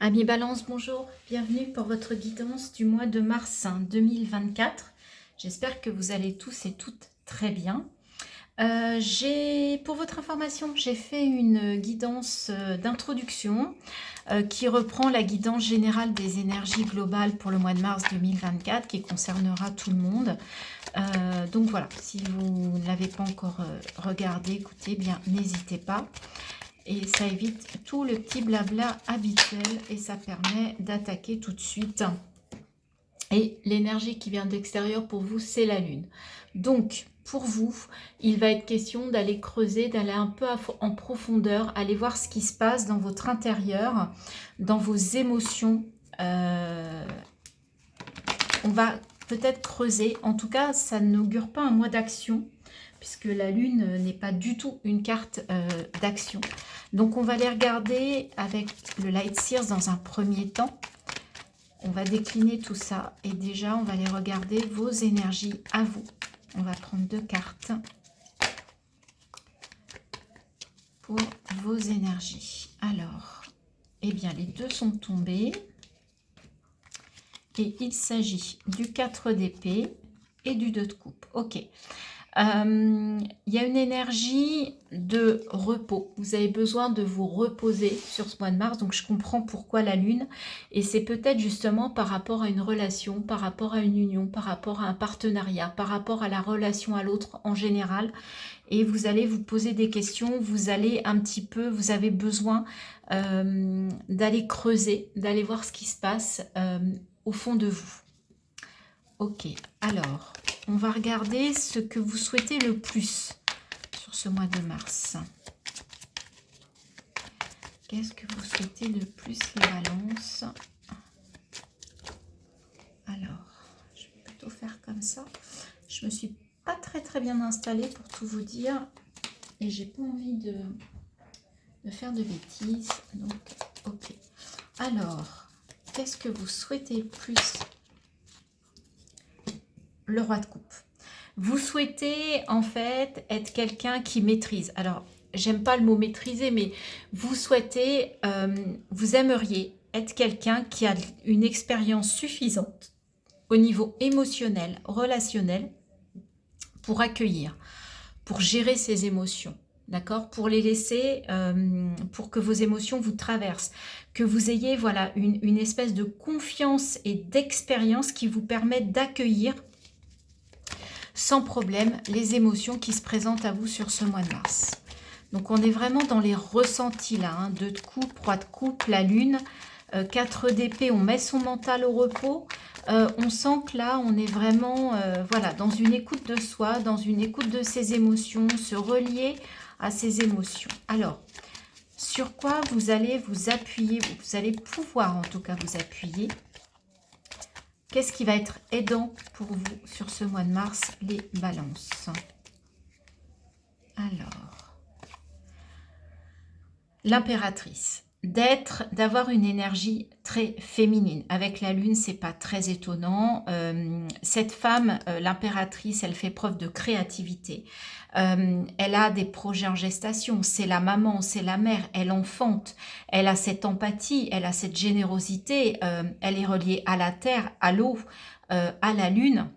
Amis Balance, bonjour, bienvenue pour votre guidance du mois de mars 2024. J'espère que vous allez tous et toutes très bien. Pour votre information, j'ai fait une guidance d'introduction qui reprend la guidance générale des énergies globales pour le mois de mars 2024 qui concernera tout le monde. Donc voilà, si vous ne l'avez pas encore regardé, écoutez, bien n'hésitez pas. Et ça évite tout le petit blabla habituel et ça permet d'attaquer tout de suite. Et l'énergie qui vient de l'extérieur pour vous, c'est la Lune. Donc, pour vous, il va être question d'aller creuser, d'aller un peu en profondeur, aller voir ce qui se passe dans votre intérieur, dans vos émotions. On va peut-être creuser. En tout cas, ça n'augure pas un mois d'action, puisque la Lune n'est pas du tout une carte d'action. Donc on va les regarder avec le Light Seers dans un premier temps. On va décliner tout ça et déjà on va aller regarder vos énergies à vous. On va prendre 2 cartes pour vos énergies. Alors, eh bien les 2 sont tombés et il s'agit du 4 d'épée et du 2 de coupe. Ok. Il y a une énergie de repos. Vous avez besoin de vous reposer sur ce mois de mars. Donc, je comprends pourquoi la Lune. Et c'est peut-être justement par rapport à une relation, par rapport à une union, par rapport à un partenariat, par rapport à la relation à l'autre en général. Et vous allez vous poser des questions. Vous allez un petit peu, vous avez besoin d'aller creuser, d'aller voir ce qui se passe au fond de vous. Ok, alors, on va regarder ce que vous souhaitez le plus sur ce mois de mars. Qu'est-ce que vous souhaitez le plus, les balances? Alors, je vais plutôt faire comme ça. Je me suis pas très bien installée pour tout vous dire. Et j'ai pas envie de faire de bêtises. Donc, ok. Alors, qu'est-ce que vous souhaitez le plus? Le roi de coupe. Vous souhaitez en fait être quelqu'un qui maîtrise. Alors, j'aime pas le mot maîtriser, mais vous souhaitez, vous aimeriez être quelqu'un qui a une expérience suffisante au niveau émotionnel, relationnel, pour accueillir, pour gérer ses émotions. D'accord? Pour les laisser, pour que vos émotions vous traversent, que vous ayez voilà, une espèce de confiance et d'expérience qui vous permettent d'accueillir sans problème les émotions qui se présentent à vous sur ce mois de mars. Donc on est vraiment dans les ressentis là, hein. 2 de coupe, roi de coupe, la lune, 4 d'épée, on met son mental au repos. On sent que là on est vraiment voilà, dans une écoute de soi, dans une écoute de ses émotions, se relier à ses émotions. Alors, sur quoi vous allez vous appuyer, vous allez pouvoir en tout cas vous appuyer. Qu'est-ce qui va être aidant pour vous sur ce mois de mars, les balances? Alors, l'impératrice. D'avoir une énergie très féminine. Avec la lune, c'est pas très étonnant. Cette femme, l'impératrice, elle fait preuve de créativité. Elle a des projets en gestation. C'est la maman, c'est la mère. Elle enfante. Elle a cette empathie, elle a cette générosité. Elle est reliée à la terre, à l'eau, à la lune.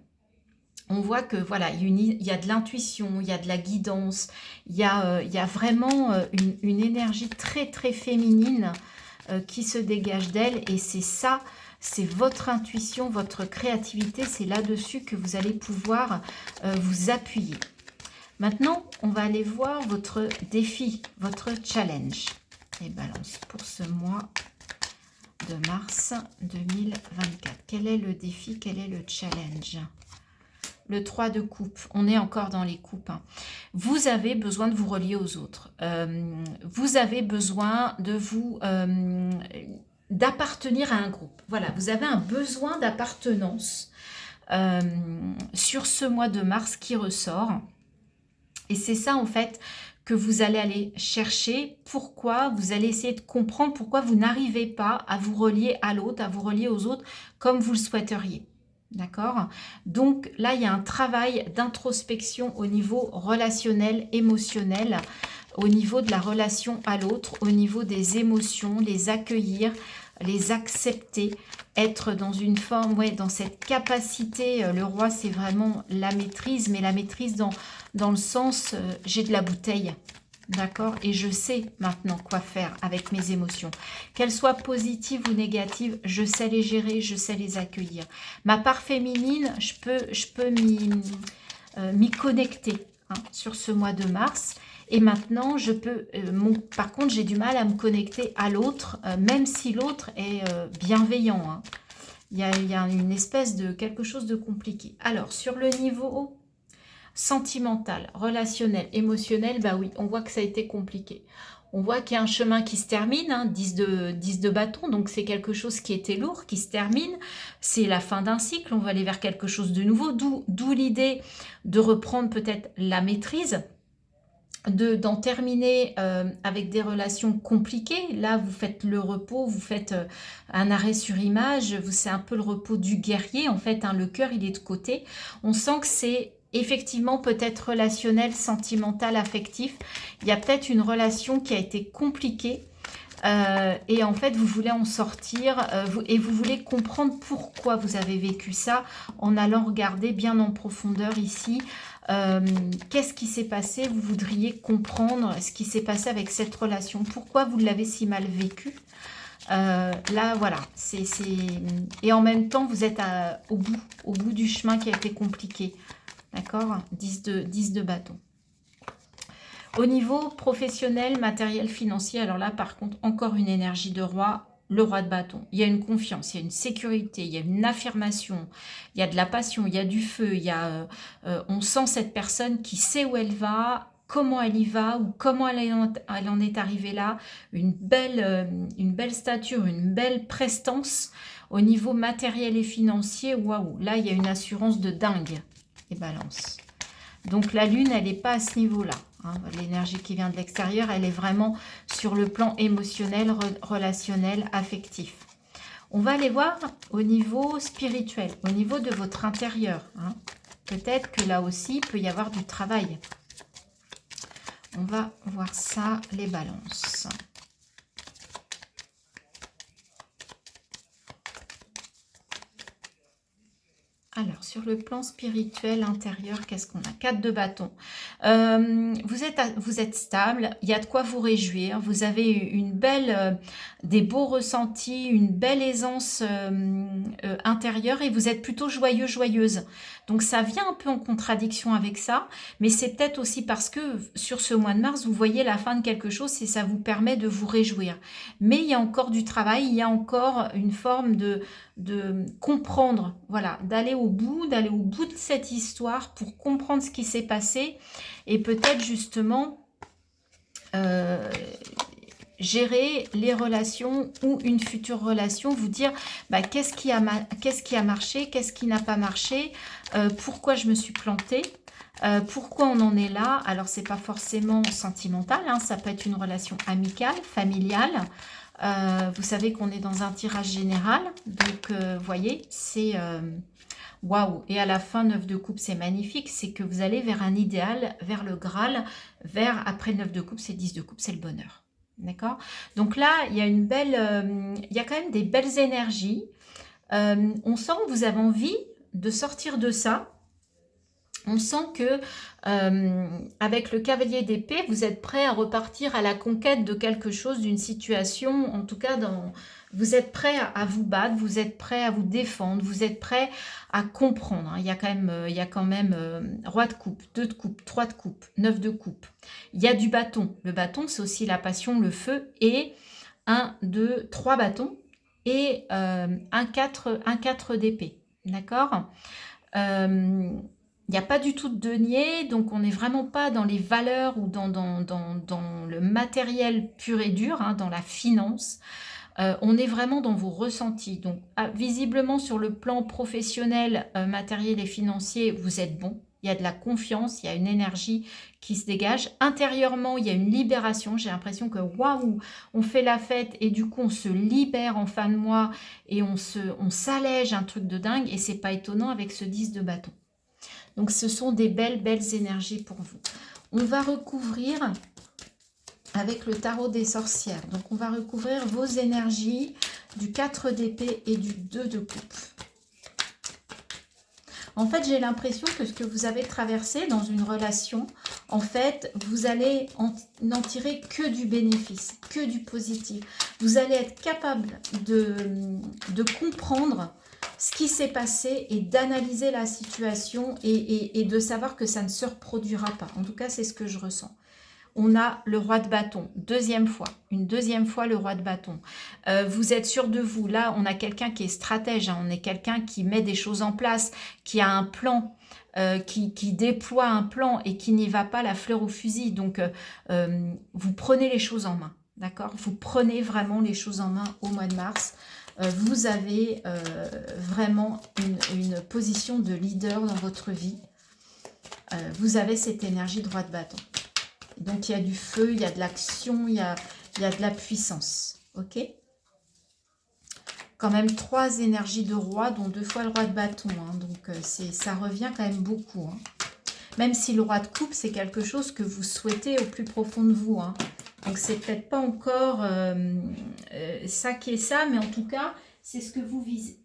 On voit que voilà, il y a de l'intuition, il y a de la guidance, il y a vraiment une énergie très féminine qui se dégage d'elle. Et c'est ça, c'est votre intuition, votre créativité, c'est là-dessus que vous allez pouvoir vous appuyer. Maintenant, on va aller voir votre défi, votre challenge. Et balance pour ce mois de mars 2024. Quel est le défi, quel est le challenge ? Le 3 de coupe, on est encore dans les coupes. Hein. Vous avez besoin de vous relier aux autres. Vous avez besoin de vous d'appartenir à un groupe. Voilà, vous avez un besoin d'appartenance sur ce mois de mars qui ressort. Et c'est ça en fait que vous allez aller chercher. Pourquoi vous allez essayer de comprendre pourquoi vous n'arrivez pas à vous relier à l'autre, à vous relier aux autres comme vous le souhaiteriez. D'accord? Donc là, il y a un travail d'introspection au niveau relationnel, émotionnel, au niveau de la relation à l'autre, au niveau des émotions, les accueillir, les accepter, être dans une forme, ouais, dans cette capacité. Le roi, c'est vraiment la maîtrise, mais la maîtrise dans le sens, j'ai de la bouteille. D'accord? Et je sais maintenant quoi faire avec mes émotions. Qu'elles soient positives ou négatives, je sais les gérer, je sais les accueillir. Ma part féminine, je peux m'y connecter hein, sur ce mois de mars. Et maintenant, je peux. Par contre, j'ai du mal à me connecter à l'autre, même si l'autre est bienveillant. Hein. Il y a une espèce de quelque chose de compliqué. Alors, sur le niveau sentimental, relationnel, émotionnel, bah oui, on voit que ça a été compliqué. On voit qu'il y a un chemin qui se termine, hein, 10 de bâton, donc c'est quelque chose qui était lourd, qui se termine. C'est la fin d'un cycle, on va aller vers quelque chose de nouveau, d'où l'idée de reprendre peut-être la maîtrise, d'en terminer avec des relations compliquées. Là, vous faites le repos, vous faites un arrêt sur image, c'est un peu le repos du guerrier, en fait, hein, le cœur, il est de côté. On sent que c'est effectivement peut-être relationnel, sentimental, affectif. Il y a peut-être une relation qui a été compliquée et en fait, vous voulez en sortir et vous voulez comprendre pourquoi vous avez vécu ça en allant regarder bien en profondeur ici. Qu'est-ce qui s'est passé? Vous voudriez comprendre ce qui s'est passé avec cette relation. Pourquoi vous l'avez si mal vécu? Là, voilà. Et en même temps, vous êtes au bout du chemin qui a été compliqué. D'accord? 10 de bâton. Au niveau professionnel, matériel, financier, alors là, par contre, encore une énergie de roi. Le roi de bâton, il y a une confiance, il y a une sécurité, il y a une affirmation, il y a de la passion, il y a du feu, on sent cette personne qui sait où elle va, comment elle y va ou comment elle en est arrivée là, une belle stature, une belle prestance au niveau matériel et financier. Waouh, là il y a une assurance de dingue, et balance. Donc la lune, elle n'est pas à ce niveau-là. Hein. L'énergie qui vient de l'extérieur, elle est vraiment sur le plan émotionnel, relationnel, affectif. On va aller voir au niveau spirituel, au niveau de votre intérieur. Hein. Peut-être que là aussi, il peut y avoir du travail. On va voir ça, les balances. Alors, sur le plan spirituel intérieur, qu'est-ce qu'on a? 4 de bâton. Vous êtes stable, il y a de quoi vous réjouir. Vous avez une belle, des beaux ressentis, une belle aisance intérieure et vous êtes plutôt joyeux, joyeuse. Donc, ça vient un peu en contradiction avec ça, mais c'est peut-être aussi parce que sur ce mois de mars, vous voyez la fin de quelque chose et ça vous permet de vous réjouir. Mais il y a encore du travail, il y a encore une forme de comprendre, voilà, d'aller au bout de cette histoire pour comprendre ce qui s'est passé et peut-être justement gérer les relations ou une future relation, vous dire bah, qu'est-ce qui a marché, qu'est-ce qui n'a pas marché, pourquoi je me suis plantée. Pourquoi on en est là? Alors, c'est pas forcément sentimental, hein, ça peut être une relation amicale, familiale. Vous savez qu'on est dans un tirage général, donc vous voyez, c'est waouh! Et à la fin, 9 de coupe, c'est magnifique, c'est que vous allez vers un idéal, vers le Graal, après 9 de coupe, c'est 10 de coupe, c'est le bonheur. D'accord? Donc là, il y a une belle, il y a quand même des belles énergies. On sent que vous avez envie de sortir de ça. On sent que avec le cavalier d'épée, vous êtes prêt à repartir à la conquête de quelque chose, d'une situation. En tout cas, vous êtes prêt à vous battre, vous êtes prêt à vous défendre, vous êtes prêt à comprendre. Hein. Il y a quand même roi de coupe, 2 de coupe, 3 de coupe, 9 de coupe. Il y a du bâton. Le bâton, c'est aussi la passion, le feu. Et 1, 2, 3 bâtons et un 4 d'épée. D'accord? Il n'y a pas du tout de denier, donc on n'est vraiment pas dans les valeurs ou dans le matériel pur et dur, hein, dans la finance. On est vraiment dans vos ressentis. Donc visiblement sur le plan professionnel, matériel et financier, vous êtes bon. Il y a de la confiance, il y a une énergie qui se dégage. Intérieurement, il y a une libération. J'ai l'impression que waouh, on fait la fête et du coup on se libère en fin de mois et on s'allège, un truc de dingue. Et c'est pas étonnant avec ce 10 de bâton. Donc, ce sont des belles énergies pour vous. On va recouvrir avec le tarot des sorcières. Donc, on va recouvrir vos énergies du 4 d'épée et du 2 de coupe. En fait, j'ai l'impression que ce que vous avez traversé dans une relation, en fait, vous allez n'en tirer que du bénéfice, que du positif. Vous allez être capable de comprendre ce qui s'est passé et d'analyser la situation et de savoir que ça ne se reproduira pas. En tout cas, c'est ce que je ressens. On a le roi de bâton, une deuxième fois le roi de bâton. Vous êtes sûr de vous, là on a quelqu'un qui est stratège, hein, on est quelqu'un qui met des choses en place, qui a un plan, qui déploie un plan et qui n'y va pas la fleur au fusil. Donc vous prenez les choses en main, d'accord? Vous prenez vraiment les choses en main au mois de mars. Vous avez vraiment une position de leader dans votre vie. Vous avez cette énergie de roi de bâton. Donc, il y a du feu, il y a de l'action, il y a de la puissance. Ok? Quand même 3 énergies de roi, dont 2 fois le roi de bâton. Hein, donc, ça revient quand même beaucoup. Hein. Même si le roi de coupe, c'est quelque chose que vous souhaitez au plus profond de vous. Hein. Donc, c'est peut-être pas encore ça qui est ça, mais en tout cas, c'est ce que vous visez.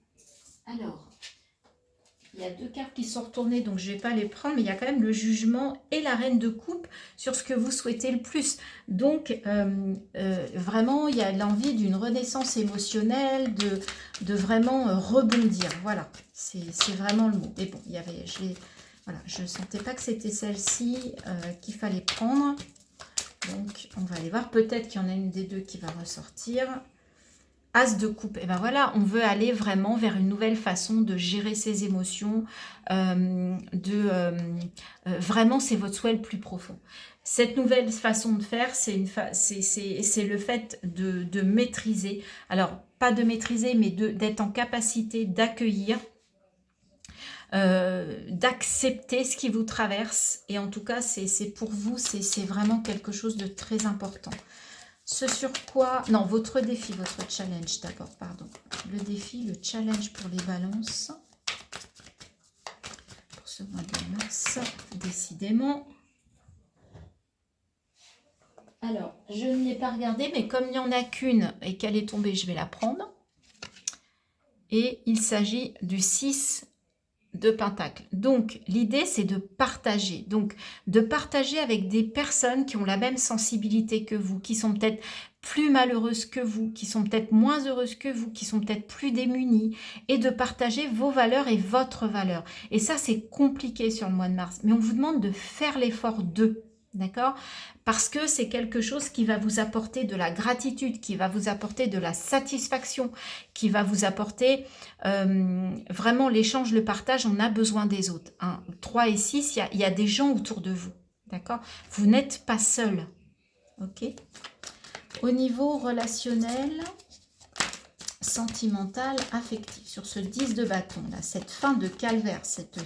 Alors... il y a 2 cartes qui sont retournées, donc je ne vais pas les prendre, mais il y a quand même le jugement et la reine de coupe sur ce que vous souhaitez le plus. Donc, vraiment, il y a l'envie d'une renaissance émotionnelle, de vraiment rebondir. Voilà, c'est vraiment le mot. Mais bon, il y avait, voilà, je ne sentais pas que c'était celle-ci qu'il fallait prendre. Donc, on va aller voir. Peut-être qu'il y en a une des deux qui va ressortir. As de coupe, et ben voilà, on veut aller vraiment vers une nouvelle façon de gérer ses émotions, vraiment c'est votre souhait le plus profond. Cette nouvelle façon de faire, c'est le fait de maîtriser, alors pas de maîtriser, mais d'être en capacité d'accueillir, d'accepter ce qui vous traverse, et en tout cas c'est pour vous, c'est vraiment quelque chose de très important. Ce sur quoi... non, votre défi, votre challenge d'abord, pardon. Le défi, le challenge pour les balances. Pour ce mois de mars, décidément. Alors, je ne l'ai pas regardé, mais comme il n'y en a qu'une et qu'elle est tombée, je vais la prendre. Et il s'agit du 6 de Pentacle. Donc, l'idée, c'est de partager. Donc, de partager avec des personnes qui ont la même sensibilité que vous, qui sont peut-être plus malheureuses que vous, qui sont peut-être moins heureuses que vous, qui sont peut-être plus démunies, et de partager vos valeurs et votre valeur. Et ça, c'est compliqué sur le mois de mars. Mais on vous demande de faire l'effort d'eux. D'accord? Parce que c'est quelque chose qui va vous apporter de la gratitude, qui va vous apporter de la satisfaction, qui va vous apporter vraiment l'échange, le partage. On a besoin des autres. Hein. 3 et 6, il y a des gens autour de vous. D'accord? Vous n'êtes pas seul. Ok? Au niveau relationnel, sentimental, affectif, sur ce 10 de bâton, là, cette fin de calvaire, cette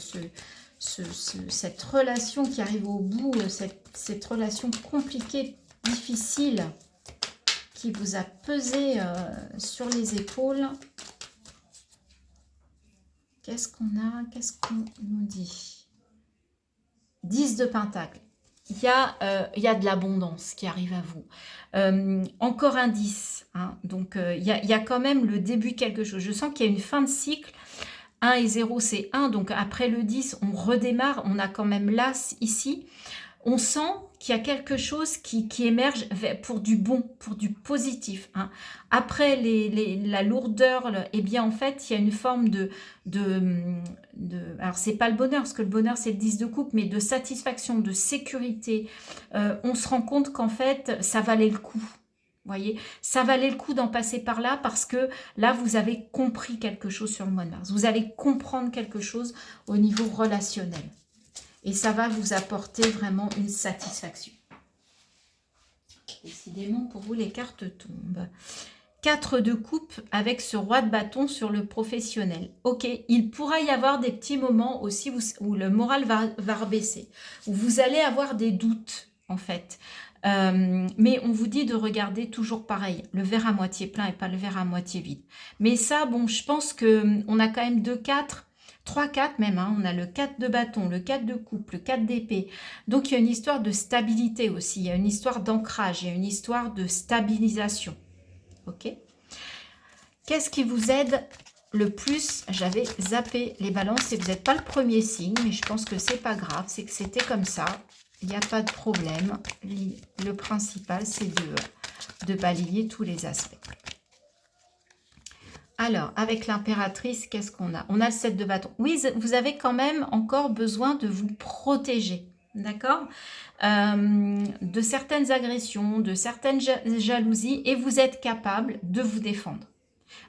relation qui arrive au bout, cette relation compliquée, difficile, qui vous a pesé sur les épaules. Qu'est-ce qu'on a? Qu'est-ce qu'on nous dit? 10 de Pentacle. Il y a de l'abondance qui arrive à vous. Encore un 10. Hein, donc, il y a quand même le début de quelque chose. Je sens qu'il y a une fin de cycle. 1 et 0, c'est 1. Donc, après le 10, on redémarre. On a quand même l'As ici. On sent qu'il y a quelque chose qui émerge pour du bon, pour du positif. Hein. Après la lourdeur, eh bien, en fait, il y a une forme alors, c'est pas le bonheur, parce que le bonheur, c'est le 10 de coupe, mais de satisfaction, de sécurité. On se rend compte qu'en fait, ça valait le coup. Vous voyez, ça valait le coup d'en passer par là parce que là, vous avez compris quelque chose sur le mois de mars. Vous allez comprendre quelque chose au niveau relationnel. Et ça va vous apporter vraiment une satisfaction. Décidément, pour vous, les cartes tombent. 4 de coupe avec ce roi de bâton sur le professionnel. Ok, il pourra y avoir des petits moments aussi où le moral va rebaisser, où vous allez avoir des doutes, en fait. Mais on vous dit de regarder toujours pareil, le verre à moitié plein et pas le verre à moitié vide. Mais ça, bon, je pense qu'on a quand même 2, 4... 3, 4 même, hein. On a le 4 de bâton, le 4 de coupe, le 4 d'épée. Donc, il y a une histoire de stabilité aussi, il y a une histoire d'ancrage, il y a une histoire de stabilisation. Ok? Qu'est-ce qui vous aide le plus? J'avais zappé les balances et vous n'êtes pas le premier signe, mais je pense que c'est pas grave, c'est que c'était comme ça. Il n'y a pas de problème. Le principal, c'est de balayer tous les aspects. Alors, avec l'impératrice, qu'est-ce qu'on a? On a le 7 de bâton. Oui, vous avez quand même encore besoin de vous protéger, d'accord? De certaines agressions, de certaines jalousies, et vous êtes capable de vous défendre.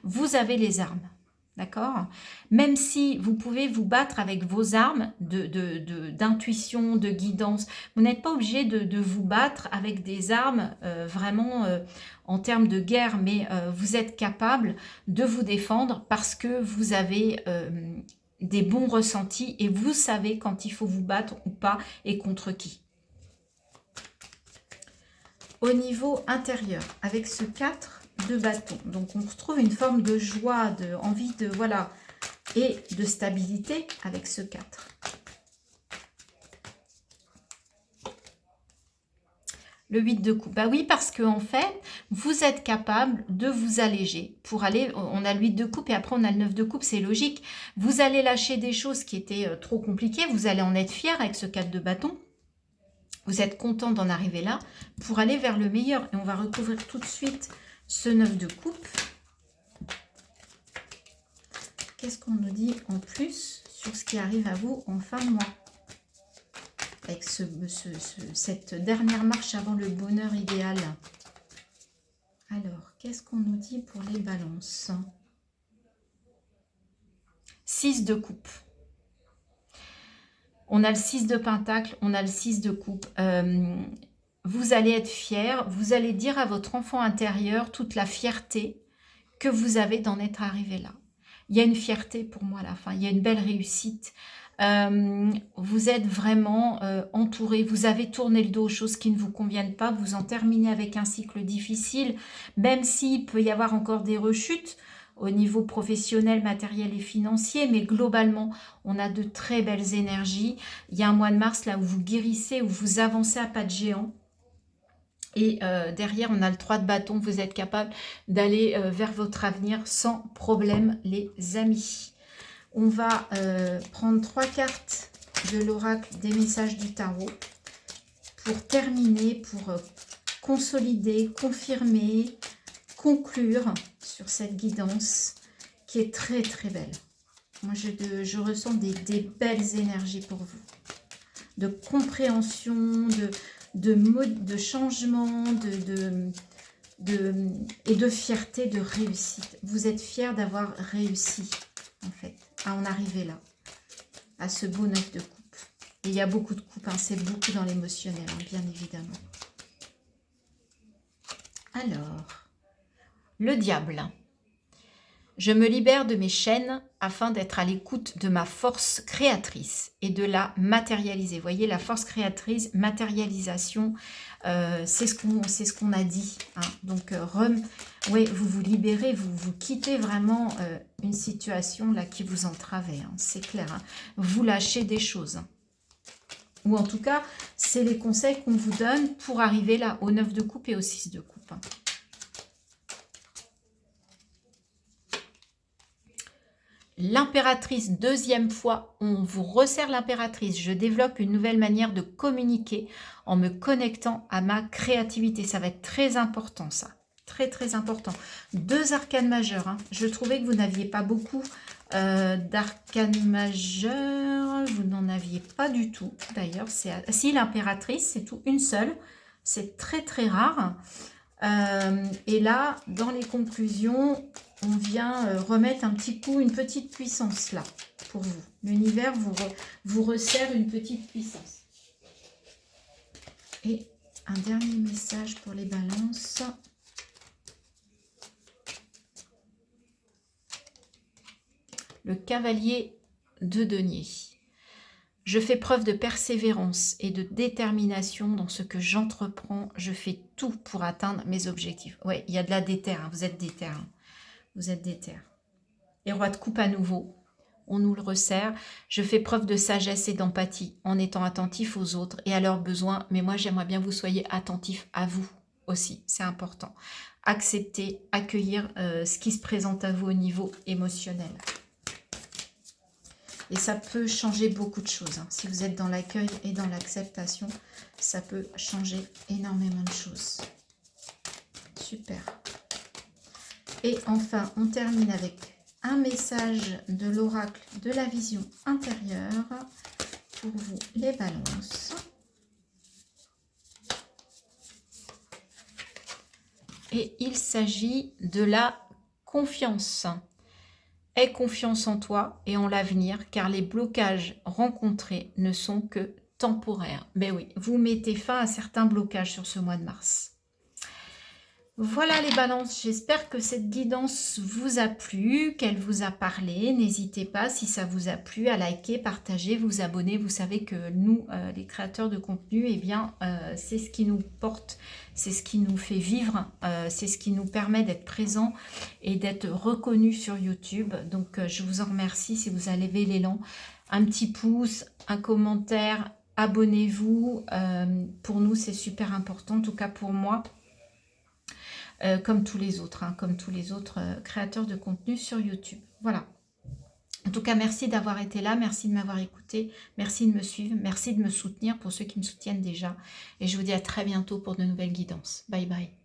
Vous avez les armes, d'accord? Même si vous pouvez vous battre avec vos armes d'intuition, de guidance, vous n'êtes pas obligé de vous battre avec des armes vraiment en termes de guerre, mais vous êtes capable de vous défendre parce que vous avez des bons ressentis et vous savez quand il faut vous battre ou pas et contre qui. Au niveau intérieur, avec ce 4 de bâton, donc on retrouve une forme de joie, de envie de, voilà, et de stabilité avec ce 4. Le 8 de coupe, bah oui, parce que en fait, vous êtes capable de vous alléger pour aller, on a le 8 de coupe et après on a le 9 de coupe, c'est logique. Vous allez lâcher des choses qui étaient trop compliquées, vous allez en être fier avec ce 4 de bâton. Vous êtes content d'en arriver là pour aller vers le meilleur. Et on va recouvrir tout de suite ce 9 de coupe. Qu'est-ce qu'on nous dit en plus sur ce qui arrive à vous en fin de mois? Avec cette dernière marche avant le bonheur idéal. Alors, qu'est-ce qu'on nous dit pour les balances? 6 de coupe. On a le 6 de pentacle, on a le 6 de coupe. Vous allez être fier, vous allez dire à votre enfant intérieur toute la fierté que vous avez d'en être arrivé là. Il y a une fierté pour moi à la fin, il y a une belle réussite. Vous êtes vraiment entouré, vous avez tourné le dos aux choses qui ne vous conviennent pas, vous en terminez avec un cycle difficile, même s'il peut y avoir encore des rechutes au niveau professionnel, matériel et financier, mais globalement, on a de très belles énergies. Il y a un mois de mars là où vous guérissez, où vous avancez à pas de géant. Et derrière, on a le 3 de bâton, vous êtes capable d'aller vers votre avenir sans problème, les amis. On va prendre 3 cartes de l'oracle des messages du tarot pour terminer, pour consolider, confirmer, conclure sur cette guidance qui est très très belle. Moi je ressens des belles énergies pour vous, de compréhension, de changement, et de fierté, de réussite. Vous êtes fiers d'avoir réussi en fait à en arriver là, à ce beau 9 de coupe. Et il y a beaucoup de coupes, hein, c'est beaucoup dans l'émotionnel, hein, bien évidemment. Alors, le diable. Je me libère de mes chaînes afin d'être à l'écoute de ma force créatrice et de la matérialiser. Vous voyez, la force créatrice, matérialisation, c'est ce qu'on a dit. Hein. Donc, ouais, vous vous libérez, vous quittez vraiment une situation là qui vous entravait. Hein, c'est clair. Hein. Vous lâchez des choses. Hein. Ou en tout cas, c'est les conseils qu'on vous donne pour arriver là au 9 de coupe et au 6 de coupe. Hein. L'impératrice, deuxième fois, on vous resserre l'impératrice. Je développe une nouvelle manière de communiquer en me connectant à ma créativité. Ça va être très important, ça. Très, très important. 2 arcanes majeures. Hein. Je trouvais que vous n'aviez pas beaucoup d'arcanes majeures. Vous n'en aviez pas du tout. D'ailleurs, si l'impératrice, c'est tout, une seule. C'est très, très rare. Et là, dans les conclusions, on vient remettre un petit coup, une petite puissance là, pour vous. L'univers vous resserre une petite puissance. Et un dernier message pour les balances. Le cavalier de denier. Je fais preuve de persévérance et de détermination dans ce que j'entreprends. Je fais tout pour atteindre mes objectifs. Ouais, il y a de la déter, hein. Vous êtes déter. Hein. Vous êtes déter. Et roi de coupe à nouveau. On nous le resserre. Je fais preuve de sagesse et d'empathie en étant attentif aux autres et à leurs besoins. Mais moi, j'aimerais bien que vous soyez attentifs à vous aussi. C'est important. accepter, accueillir ce qui se présente à vous au niveau émotionnel. Et ça peut changer beaucoup de choses. Hein. Si vous êtes dans l'accueil et dans l'acceptation, ça peut changer énormément de choses. Super. Et enfin, on termine avec un message de l'oracle de la vision intérieure pour vous, les balances. Et il s'agit de la confiance. Aie confiance en toi et en l'avenir, car les blocages rencontrés ne sont que temporaires. Mais oui, vous mettez fin à certains blocages sur ce mois de mars. Voilà les balances, j'espère que cette guidance vous a plu, qu'elle vous a parlé. N'hésitez pas, si ça vous a plu, à liker, partager, vous abonner. Vous savez que nous, les créateurs de contenu, eh bien, c'est ce qui nous porte, c'est ce qui nous fait vivre, c'est ce qui nous permet d'être présents et d'être reconnus sur YouTube. Donc, je vous en remercie si vous avez levé l'élan. Un petit pouce, un commentaire, abonnez-vous. Pour nous, c'est super important, en tout cas pour moi. Comme tous les autres, hein, comme tous les autres créateurs de contenu sur YouTube. Voilà. En tout cas, merci d'avoir été là, merci de m'avoir écouté, merci de me suivre, merci de me soutenir pour ceux qui me soutiennent déjà. Et je vous dis à très bientôt pour de nouvelles guidances. Bye bye.